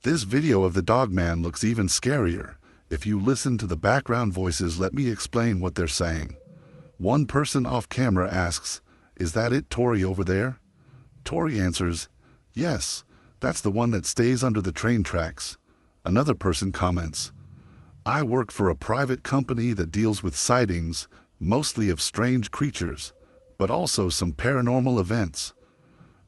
This video of the dogman looks even scarier. If you listen to the background voices, let me explain what they're saying. One person off camera asks, "Is that it, Tori, over there?" Tori answers, "Yes, that's the one that stays under the train tracks." Another person comments, "I work for a private company that deals with sightings, mostly of strange creatures, but also some paranormal events.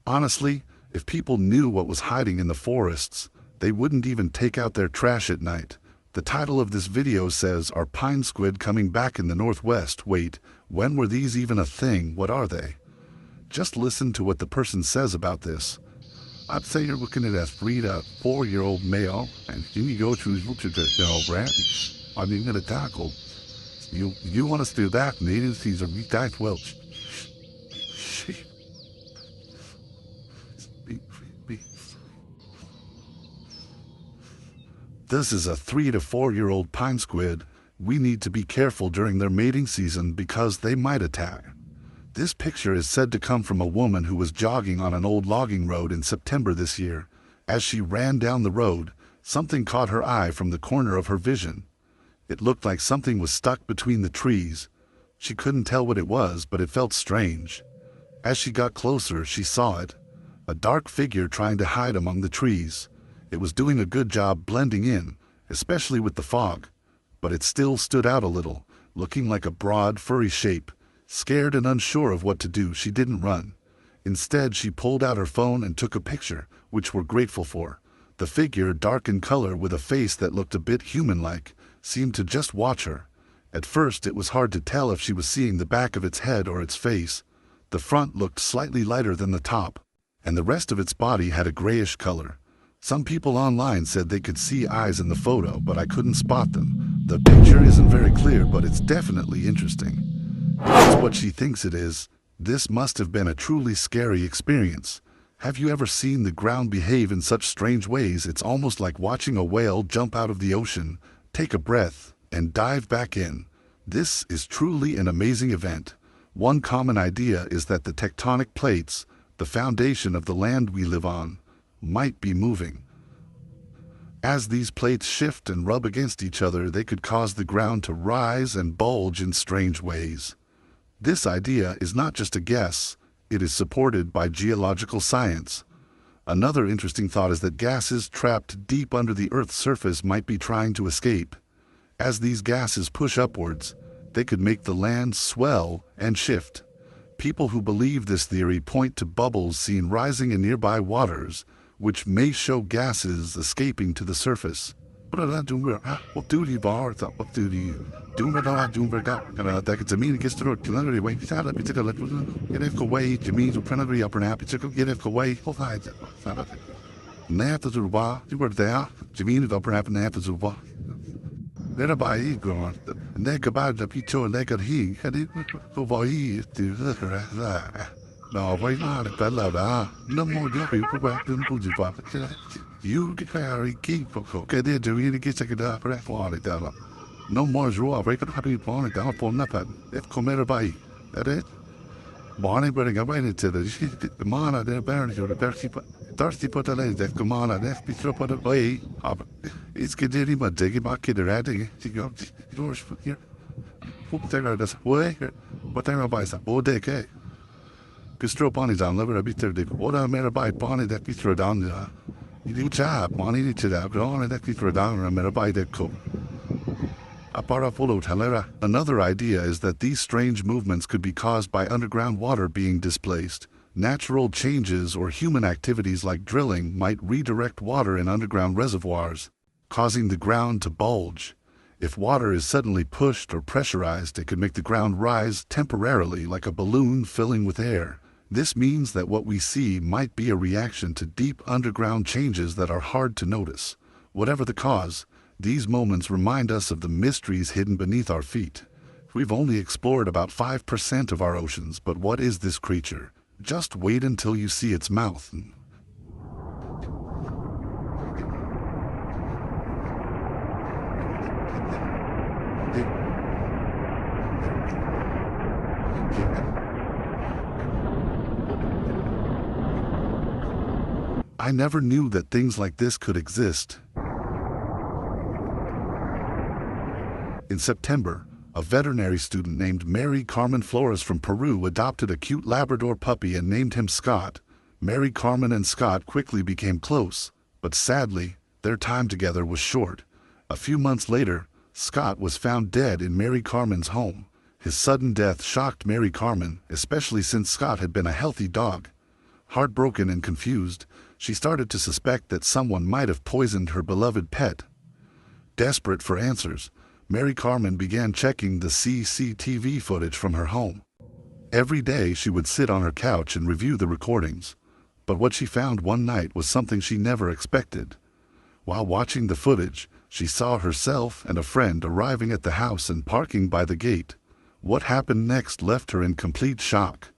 Honestly, if people knew what was hiding in the forests, they wouldn't even take out their trash at night." The title of this video says, "Are pine squid coming back in the Northwest? Wait, when were these even a thing? What are they?" Just listen to what the person says about this. "I'd say you're looking at a 3 to 4-year-old male, and you go to the branch. I mean, at a tackle. You want us to do that? Needed he's a retired Welsh. This is a 3 to 4-year-old pine squid. We need to be careful during their mating season because they might attack." This picture is said to come from a woman who was jogging on an old logging road in September this year. As she ran down the road, something caught her eye from the corner of her vision. It looked like something was stuck between the trees. She couldn't tell what it was, but it felt strange. As she got closer, she saw it. A dark figure trying to hide among the trees. It was doing a good job blending in, especially with the fog, but it still stood out a little, looking like a broad, furry shape. Scared and unsure of what to do, she didn't run. Instead, she pulled out her phone and took a picture, which we're grateful for. The figure, dark in color with a face that looked a bit human-like, seemed to just watch her. At first, it was hard to tell if she was seeing the back of its head or its face. The front looked slightly lighter than the top, and the rest of its body had a grayish color. Some people online said they could see eyes in the photo, but I couldn't spot them. The picture isn't very clear, but it's definitely interesting. That's what she thinks it is. This must have been a truly scary experience. Have you ever seen the ground behave in such strange ways? It's almost like watching a whale jump out of the ocean, take a breath, and dive back in. This is truly an amazing event. One common idea is that the tectonic plates, the foundation of the land we live on, might be moving. As these plates shift and rub against each other, they could cause the ground to rise and bulge in strange ways. This idea is not just a guess, it is supported by geological science. Another interesting thought is that gases trapped deep under the Earth's surface might be trying to escape. As these gases push upwards, they could make the land swell and shift. People who believe this theory point to bubbles seen rising in nearby waters, which may show gases escaping to the surface. Nera bai gron, nega bad the picho nega he, and it go vai to the no, why not? Bella da, no more job. You go back to the Fujifa. You get very key for get there to really get a up for quality dollar. No more draw, break it happy upon it down for nothing. If come by, that it. Bonnie bring away to the mana, their parents, or the thirsty put a lady that come on and if be thrown away. It's getting my digging back in the ratting. Yours here. Hope they're this way, but they're by some old decay. Pistro Bonnie down, never a bit of the water made by Bonnie that we throw down there. You do job, Bonnie to that, but on that we throw down and made by that cook. A parapolo telera. Another idea is that these strange movements could be caused by underground water being displaced. Natural changes or human activities like drilling might redirect water in underground reservoirs, causing the ground to bulge. If water is suddenly pushed or pressurized, it could make the ground rise temporarily like a balloon filling with air. This means that what we see might be a reaction to deep underground changes that are hard to notice. Whatever the cause, these moments remind us of the mysteries hidden beneath our feet. We've only explored about 5% of our oceans, but what is this creature? Just wait until you see its mouth. I never knew that things like this could exist. In September, a veterinary student named Mary Carmen Flores from Peru adopted a cute Labrador puppy and named him Scott. Mary Carmen and Scott quickly became close, but sadly, their time together was short. A few months later, Scott was found dead in Mary Carmen's home. His sudden death shocked Mary Carmen, especially since Scott had been a healthy dog. Heartbroken and confused, she started to suspect that someone might have poisoned her beloved pet. Desperate for answers, Mary Carmen began checking the CCTV footage from her home. Every day she would sit on her couch and review the recordings. But what she found one night was something she never expected. While watching the footage, she saw herself and a friend arriving at the house and parking by the gate. What happened next left her in complete shock.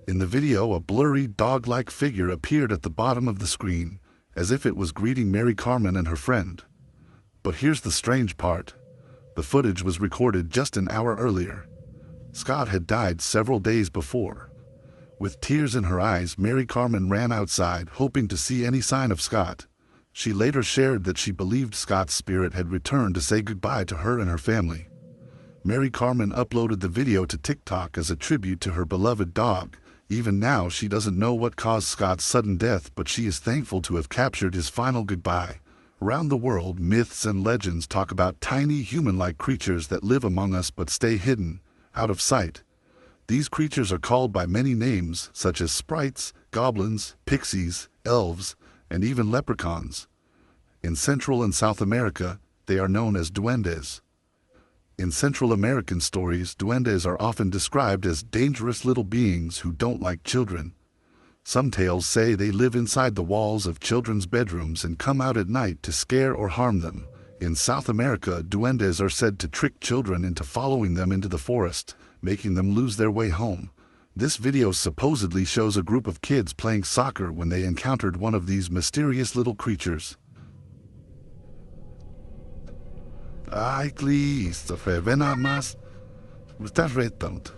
In the video, a blurry, dog-like figure appeared at the bottom of the screen, as if it was greeting Mary Carmen and her friend. But here's the strange part. The footage was recorded just an hour earlier. Scott had died several days before. With tears in her eyes, Mary Carmen ran outside, hoping to see any sign of Scott. She later shared that she believed Scott's spirit had returned to say goodbye to her and her family. Mary Carmen uploaded the video to TikTok as a tribute to her beloved dog. Even now, she doesn't know what caused Scott's sudden death, but she is thankful to have captured his final goodbye. Around the world, myths and legends talk about tiny human-like creatures that live among us but stay hidden, out of sight. These creatures are called by many names, such as sprites, goblins, pixies, elves, and even leprechauns. In Central and South America, they are known as duendes. In Central American stories, duendes are often described as dangerous little beings who don't like children. Some tales say they live inside the walls of children's bedrooms and come out at night to scare or harm them. In South America, duendes are said to trick children into following them into the forest, making them lose their way home. This video supposedly shows a group of kids playing soccer when they encountered one of these mysterious little creatures. Ay, Christopher, ven nada más. Me estás retando.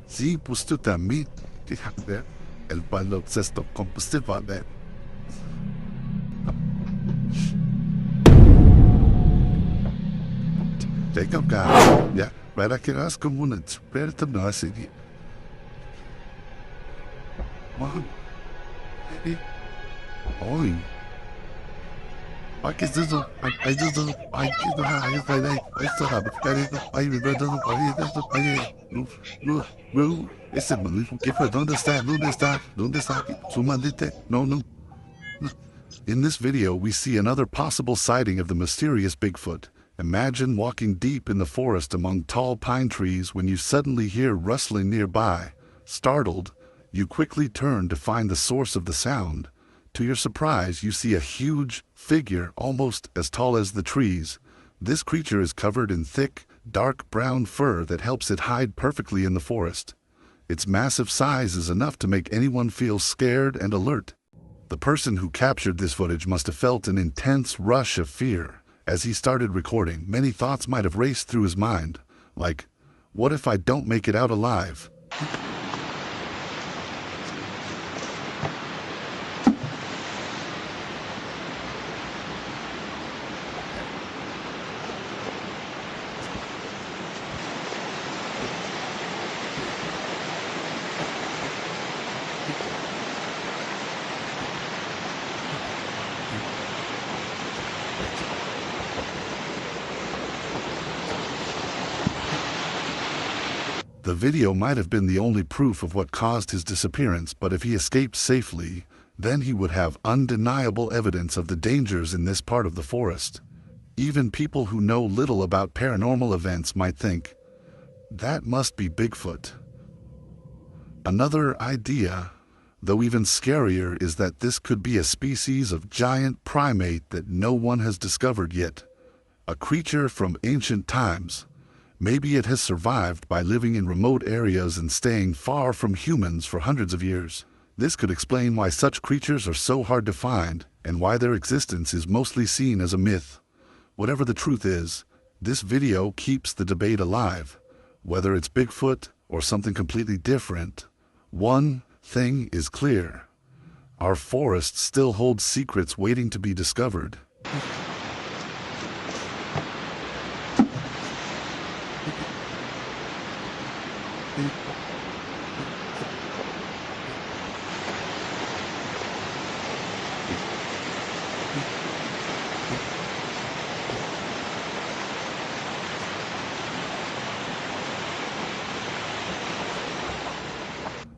Sí, pues tú también. Fíjate, el baloncesto combustible, ver. Tengo acá, ya, para que hagas como un experto, no así. Hoy. Ay, ¿qué es eso? Ay, ¿qué es eso? Ay, ¿qué es eso? Ay, ese maluco, ¿qué fue? ¿Dónde está? ¿Dónde está? ¿Dónde está? Su maldita? No, no. In this video, we see another possible sighting of the mysterious Bigfoot. Imagine walking deep in the forest among tall pine trees when you suddenly hear rustling nearby. Startled, you quickly turn to find the source of the sound. To your surprise, you see a huge figure almost as tall as the trees. This creature is covered in thick, dark brown fur that helps it hide perfectly in the forest. Its massive size is enough to make anyone feel scared and alert. The person who captured this footage must have felt an intense rush of fear. As he started recording, many thoughts might have raced through his mind, like, what if I don't make it out alive? The video might have been the only proof of what caused his disappearance, but if he escaped safely, then he would have undeniable evidence of the dangers in this part of the forest. Even people who know little about paranormal events might think, that must be Bigfoot. Another idea, though even scarier, is that this could be a species of giant primate that no one has discovered yet. A creature from ancient times. Maybe it has survived by living in remote areas and staying far from humans for hundreds of years. This could explain why such creatures are so hard to find and why their existence is mostly seen as a myth. Whatever the truth is, this video keeps the debate alive. Whether it's Bigfoot or something completely different, one thing is clear. Our forest still holds secrets waiting to be discovered.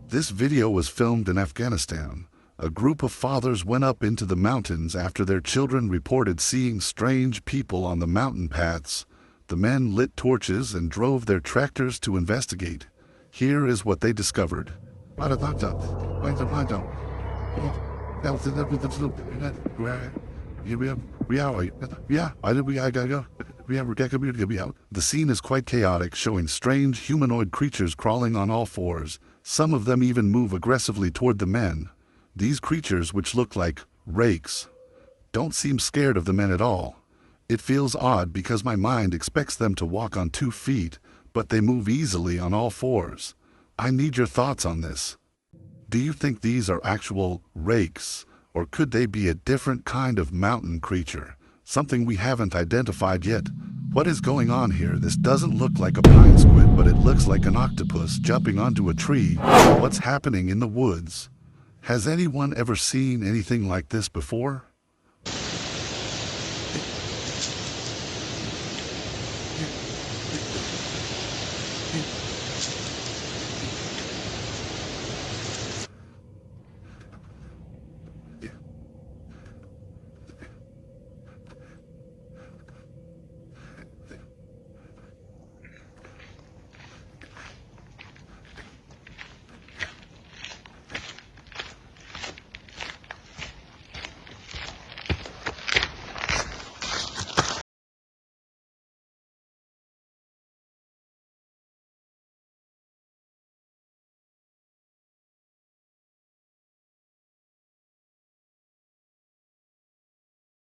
This video was filmed in Afghanistan. A group of fathers went up into the mountains after their children reported seeing strange people on the mountain paths. The men lit torches and drove their tractors to investigate. Here is what they discovered. The scene is quite chaotic, showing strange humanoid creatures crawling on all fours. Some of them even move aggressively toward the men. These creatures, which look like rakes, don't seem scared of the men at all. It feels odd because my mind expects them to walk on 2 feet, but they move easily on all fours. I need your thoughts on this. Do you think these are actual rakes, or could they be a different kind of mountain creature? Something we haven't identified yet. What is going on here? This doesn't look like a pine squid, but it looks like an octopus jumping onto a tree. What's happening in the woods? Has anyone ever seen anything like this before?